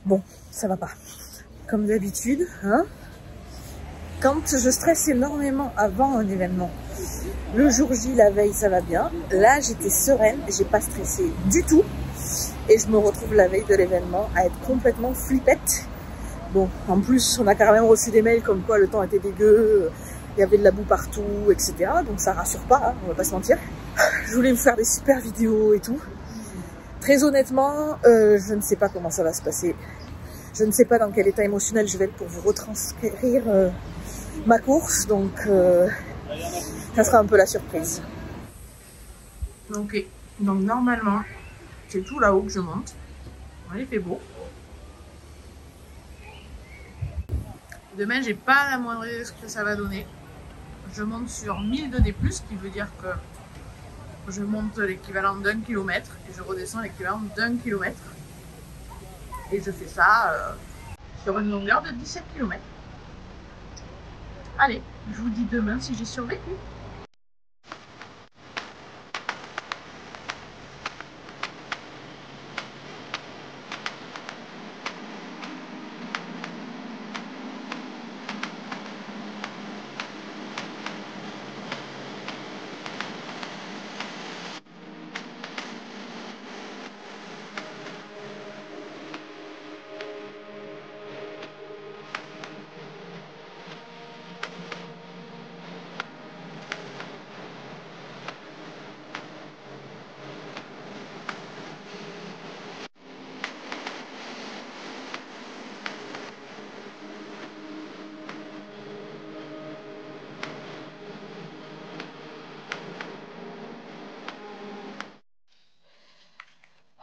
Bon, ça va pas. Comme d'habitude, hein. Quand je stresse énormément avant un événement, le jour J, la veille, ça va bien. Là, j'étais sereine, j'ai pas stressé du tout. Et je me retrouve la veille de l'événement à être complètement flippette. Bon, en plus, on a quand même reçu des mails comme quoi le temps était dégueu, il y avait de la boue partout, etc. Donc ça rassure pas, hein, on va pas se mentir. Je voulais vous faire des super vidéos et tout. Très honnêtement, je ne sais pas comment ça va se passer. Je ne sais pas dans quel état émotionnel je vais être pour vous retranscrire ma course. Donc ça sera un peu la surprise. Ok, donc normalement, c'est tout là-haut que je monte. Il fait beau. Demain, j'ai pas la moindre idée de ce que ça va donner. Je monte sur 1000 de D+, ce qui veut dire que je monte l'équivalent d'1 km et je redescends l'équivalent d'1 km. Et je fais ça sur une longueur de 17 km. Allez, je vous dis demain si j'ai survécu.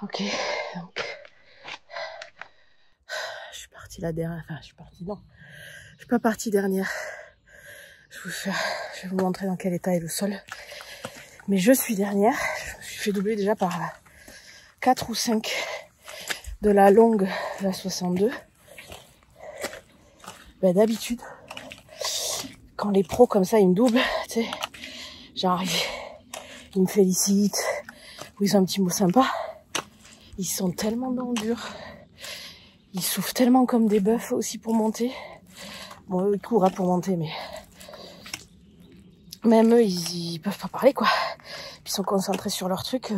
Ok, donc je suis partie la dernière, enfin je suis partie, non, je suis pas partie dernière. Je vais vous montrer dans quel état est le sol. Mais je suis dernière, je me suis fait doubler déjà par 4 ou 5 de la longue, la 62. Ben, d'habitude, quand les pros comme ça ils me doublent, tu sais, genre ils me félicitent, ou ils ont un petit mot sympa. Ils sont tellement dans le dur. Ils souffrent tellement comme des bœufs aussi pour monter. Bon, eux, ils courent hein, pour monter, mais même eux, ils peuvent pas parler, quoi. Ils sont concentrés sur leur truc.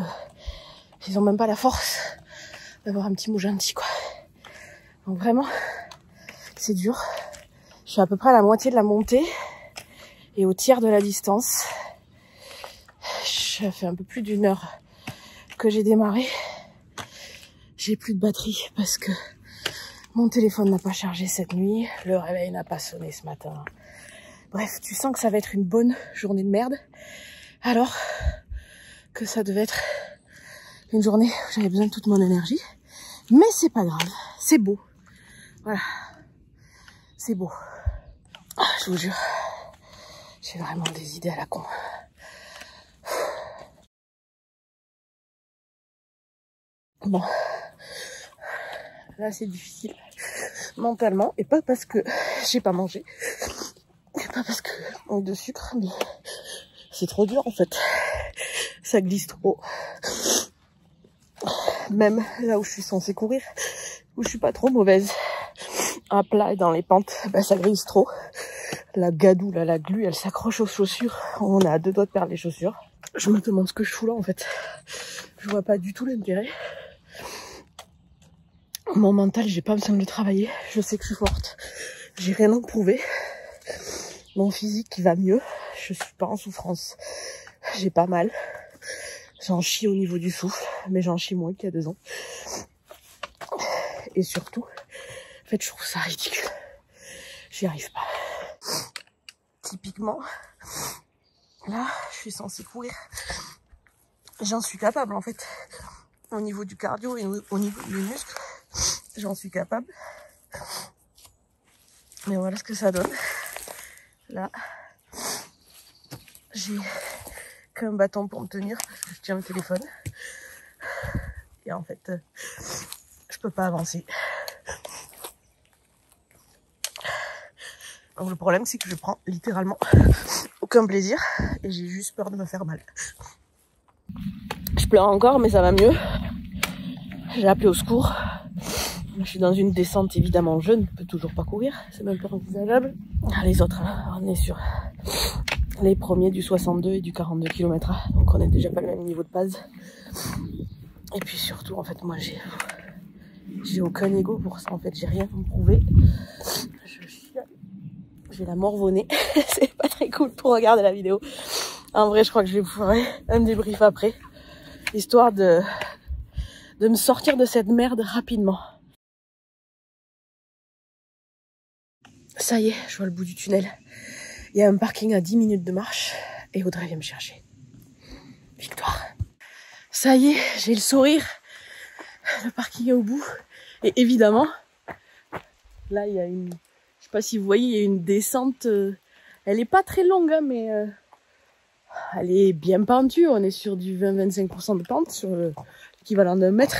Ils ont même pas la force d'avoir un petit mot gentil, quoi. Donc vraiment, c'est dur. Je suis à peu près à la moitié de la montée et au tiers de la distance. Ça fait un peu plus d'1 heure que j'ai démarré. J'ai plus de batterie parce que mon téléphone n'a pas chargé cette nuit, le réveil n'a pas sonné ce matin. Bref, tu sens que ça va être une bonne journée de merde, alors que ça devait être une journée où j'avais besoin de toute mon énergie. Mais c'est pas grave, c'est beau. Voilà, c'est beau. Ah, je vous jure, j'ai vraiment des idées à la con. Bon. Là, c'est difficile mentalement, et pas parce que j'ai pas mangé, et pas parce que manque de sucre, mais c'est trop dur en fait. Ça glisse trop. Même là où je suis censée courir, où je suis pas trop mauvaise, à plat et dans les pentes, ben ça glisse trop. La gadoue, là, la glu, elle s'accroche aux chaussures. On a à 2 doigts de perdre les chaussures. Je me demande ce que je fous là en fait. Je vois pas du tout l'intérêt. Mon mental, j'ai pas besoin de le travailler. Je sais que je suis forte. J'ai rien à prouver. Mon physique, il va mieux. Je suis pas en souffrance. J'ai pas mal. J'en chie au niveau du souffle, mais j'en chie moins qu'il y a 2 ans. Et surtout, en fait, je trouve ça ridicule. J'y arrive pas. Typiquement, là, je suis censée courir. J'en suis capable, en fait. Au niveau du cardio et au niveau du muscle, j'en suis capable. Mais voilà ce que ça donne. Là, j'ai qu'un bâton pour me tenir parce que je tiens le téléphone. Et en fait, je peux pas avancer. Donc le problème, c'est que je prends littéralement aucun plaisir et j'ai juste peur de me faire mal. Je pleure encore, mais ça va mieux. J'ai appelé au secours. Je suis dans une descente, évidemment, je ne peux toujours pas courir. C'est même pas envisageable. Les autres, là, on est sur les premiers du 62 et du 42 km/h. Donc on est déjà pas le même niveau de base. Et puis surtout, en fait, moi, j'ai aucun ego pour ça. En fait, j'ai rien à me prouver. J'ai la morve au nez. C'est pas très cool pour regarder la vidéo. En vrai, je crois que je vais vous faire un débrief après. Histoire de me sortir de cette merde rapidement. Ça y est, je vois le bout du tunnel. Il y a un parking à 10 minutes de marche et Audrey vient me chercher. Victoire. Ça y est, j'ai le sourire. Le parking est au bout. Et évidemment, là il y a une... Je sais pas si vous voyez, il y a une descente. Elle est pas très longue, hein, mais elle est bien pentue. On est sur du 20-25% de pente, sur l'équivalent d'un mètre.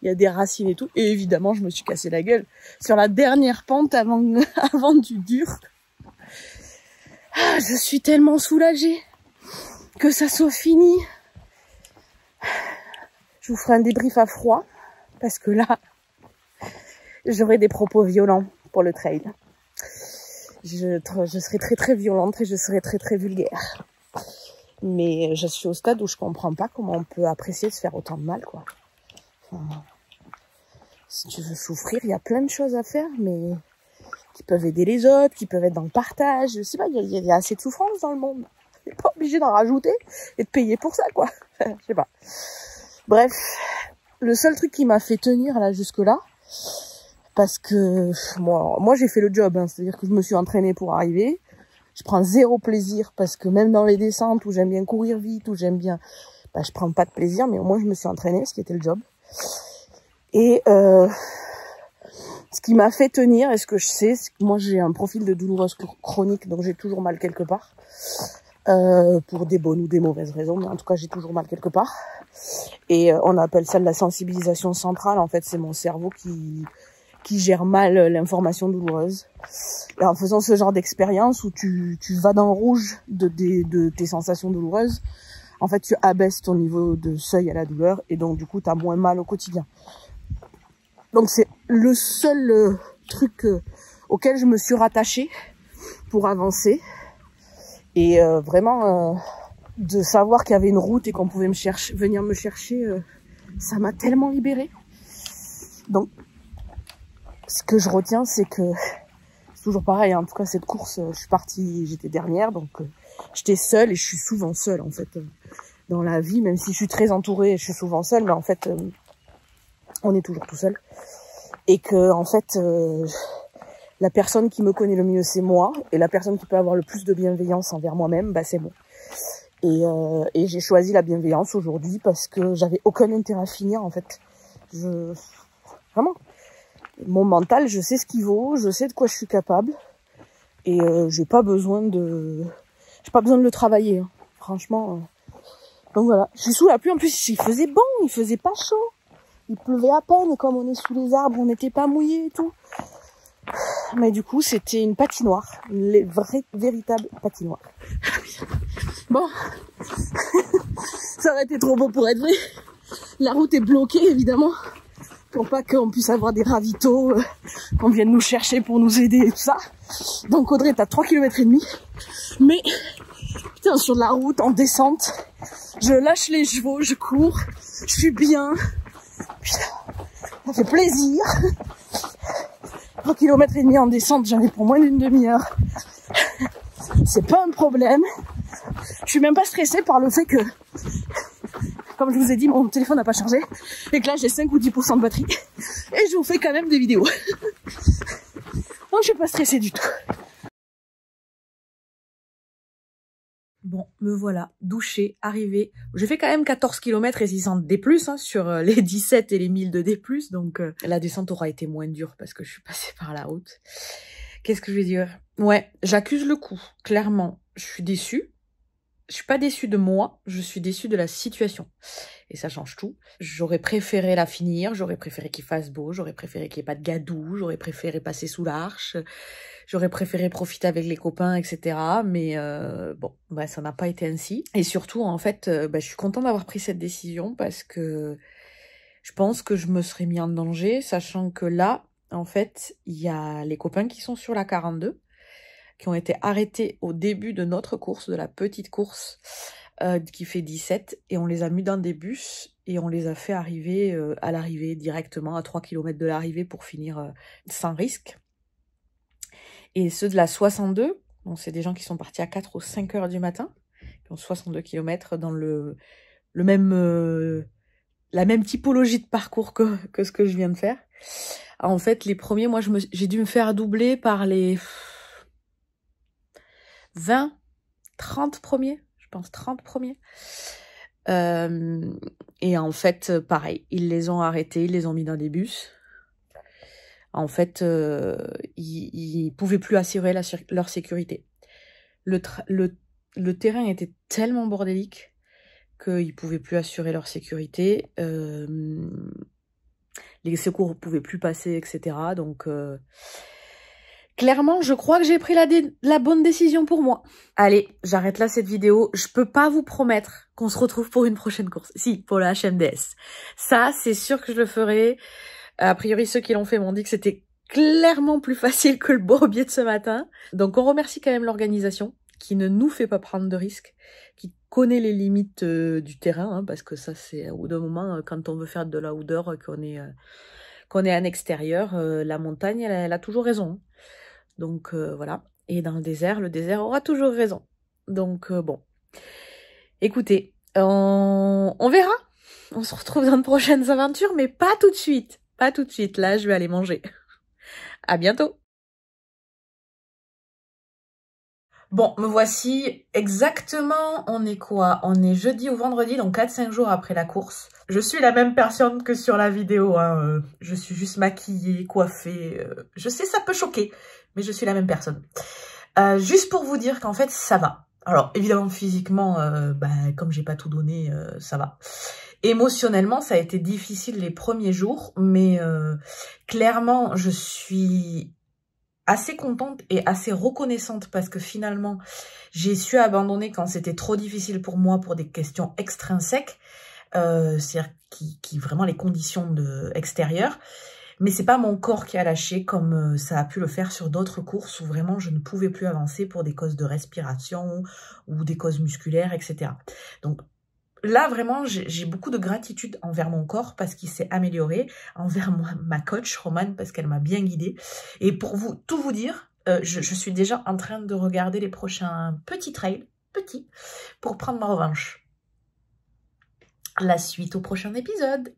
Il y a des racines et tout. Et évidemment, je me suis cassé la gueule sur la dernière pente avant du dur. Ah, je suis tellement soulagée que ça soit fini. Je vous ferai un débrief à froid parce que là, j'aurai des propos violents pour le trail. Je serai très très violente et je serai très très vulgaire. Mais je suis au stade où je comprends pas comment on peut apprécier de se faire autant de mal, quoi. Enfin, si tu veux souffrir, il y a plein de choses à faire, mais qui peuvent aider les autres, qui peuvent être dans le partage. Je sais pas, il y a assez de souffrance dans le monde. T'es pas obligé d'en rajouter et de payer pour ça, quoi. Je sais pas. Bref, le seul truc qui m'a fait tenir là jusque-là, parce que moi j'ai fait le job, hein, c'est-à-dire que je me suis entraînée pour arriver. Je prends zéro plaisir parce que même dans les descentes où j'aime bien courir vite, où j'aime bien, je prends pas de plaisir, mais au moins je me suis entraînée, ce qui était le job. Et ce qui m'a fait tenir, et ce que je sais, c'est que moi j'ai un profil de douloureuse chronique, donc j'ai toujours mal quelque part. Pour des bonnes ou des mauvaises raisons, mais en tout cas j'ai toujours mal quelque part. Et on appelle ça de la sensibilisation centrale. En fait, c'est mon cerveau qui gère mal l'information douloureuse. Et en faisant ce genre d'expérience où tu vas dans le rouge de tes sensations douloureuses, en fait tu abaisses ton niveau de seuil à la douleur et donc du coup t'as moins mal au quotidien. Donc c'est le seul truc auquel je me suis rattachée pour avancer. Et vraiment, de savoir qu'il y avait une route et qu'on pouvait venir me chercher, ça m'a tellement libérée. Donc, ce que je retiens, c'est que c'est toujours pareil. Hein, en tout cas, cette course, je suis partie, j'étais dernière, donc j'étais seule et je suis souvent seule en fait dans la vie, même si je suis très entourée, je suis souvent seule, mais en fait, on est toujours tout seul. Et que en fait, la personne qui me connaît le mieux, c'est moi, et la personne qui peut avoir le plus de bienveillance envers moi-même, c'est moi. Et j'ai choisi la bienveillance aujourd'hui parce que j'avais aucun intérêt à finir en fait. Vraiment, mon mental, je sais ce qu'il vaut, je sais de quoi je suis capable, et j'ai pas besoin de le travailler, hein. Franchement. Donc voilà, je suis sous la pluie. En plus, il faisait bon, il faisait pas chaud, il pleuvait à peine, et comme on est sous les arbres, on n'était pas mouillé et tout. Mais du coup, c'était une patinoire, une vraie, véritable patinoire. Bon, ça aurait été trop beau pour être vrai. La route est bloquée, évidemment, pour pas qu'on puisse avoir des ravitaux, qu'on vienne nous chercher pour nous aider et tout ça. Donc Audrey, t'as 3 km et demi. Mais, putain, sur la route, en descente, je lâche les chevaux, je cours, je suis bien. Putain, ça fait plaisir. 3 km et demi en descente, j'en ai pour moins d'une demi-heure. C'est pas un problème. Je suis même pas stressée par le fait que, comme je vous ai dit, mon téléphone n'a pas chargé et que là j'ai 5 ou 10% de batterie et je vous fais quand même des vidéos. Donc je suis pas stressée du tout. Bon, me voilà, douchée, arrivée. J'ai fait quand même 14 km et 600 D+, hein, sur les 17 et les 1000 de D+, donc la descente aura été moins dure parce que je suis passée par la route. Qu'est-ce que je vais dire? Ouais, j'accuse le coup, clairement. Je suis déçue. Je suis pas déçue de moi, je suis déçue de la situation. Et ça change tout. J'aurais préféré la finir, j'aurais préféré qu'il fasse beau, j'aurais préféré qu'il n'y ait pas de gadou, j'aurais préféré passer sous l'arche, j'aurais préféré profiter avec les copains, etc. Mais bon, ça n'a pas été ainsi. Et surtout, en fait, je suis contente d'avoir pris cette décision parce que je pense que je me serais mis en danger, sachant que là, en fait, il y a les copains qui sont sur la 42, qui ont été arrêtés au début de notre course, de la petite course, qui fait 17, et on les a mis dans des bus, et on les a fait arriver à l'arrivée, directement, à 3 km de l'arrivée, pour finir sans risque. Et ceux de la 62, donc c'est des gens qui sont partis à 4 ou 5 heures du matin, qui ont 62 km dans la même typologie de parcours que ce que je viens de faire. En fait, les premiers, moi, j'ai dû me faire doubler par les 20, 30 premiers, je pense 30 premiers. Et en fait, pareil, ils les ont arrêtés, ils les ont mis dans des bus. En fait, ils pouvaient plus assurer leur sécurité. Le terrain était tellement bordélique qu'ils pouvaient plus assurer leur sécurité. Les secours ne pouvaient plus passer, etc. Donc, clairement, je crois que j'ai pris la bonne décision pour moi. Allez, j'arrête là cette vidéo. Je peux pas vous promettre qu'on se retrouve pour une prochaine course. Si, pour la HMDS. Ça, c'est sûr que je le ferai. A priori, ceux qui l'ont fait m'ont dit que c'était clairement plus facile que le bourbier de ce matin. Donc, on remercie quand même l'organisation qui ne nous fait pas prendre de risques, qui connaît les limites du terrain, hein, parce que ça, c'est au bout d'un moment, quand on veut faire de la outdoor, qu'on est en extérieur, la montagne, elle a toujours raison. Donc, voilà. Et dans le désert aura toujours raison. Donc, bon. Écoutez, on verra. On se retrouve dans de prochaines aventures, mais pas tout de suite. Pas tout de suite, là, je vais aller manger. À bientôt. Bon, me voici exactement, on est quoi? On est jeudi ou vendredi, donc 4-5 jours après la course. Je suis la même personne que sur la vidéo, hein. Je suis juste maquillée, coiffée. Je sais, ça peut choquer, mais je suis la même personne. Juste pour vous dire qu'en fait, ça va. Alors, évidemment, physiquement, comme j'ai pas tout donné, ça va. Émotionnellement, ça a été difficile les premiers jours, mais clairement, je suis assez contente et assez reconnaissante parce que finalement, j'ai su abandonner quand c'était trop difficile pour moi pour des questions extrinsèques, c'est-à-dire qui vraiment les conditions extérieures. Mais c'est pas mon corps qui a lâché comme ça a pu le faire sur d'autres courses où vraiment je ne pouvais plus avancer pour des causes de respiration ou des causes musculaires, etc. Donc, là, vraiment, j'ai beaucoup de gratitude envers mon corps parce qu'il s'est amélioré, envers ma coach, Romane, parce qu'elle m'a bien guidée. Et pour tout vous dire, je suis déjà en train de regarder les prochains petits trails, pour prendre ma revanche. La suite au prochain épisode.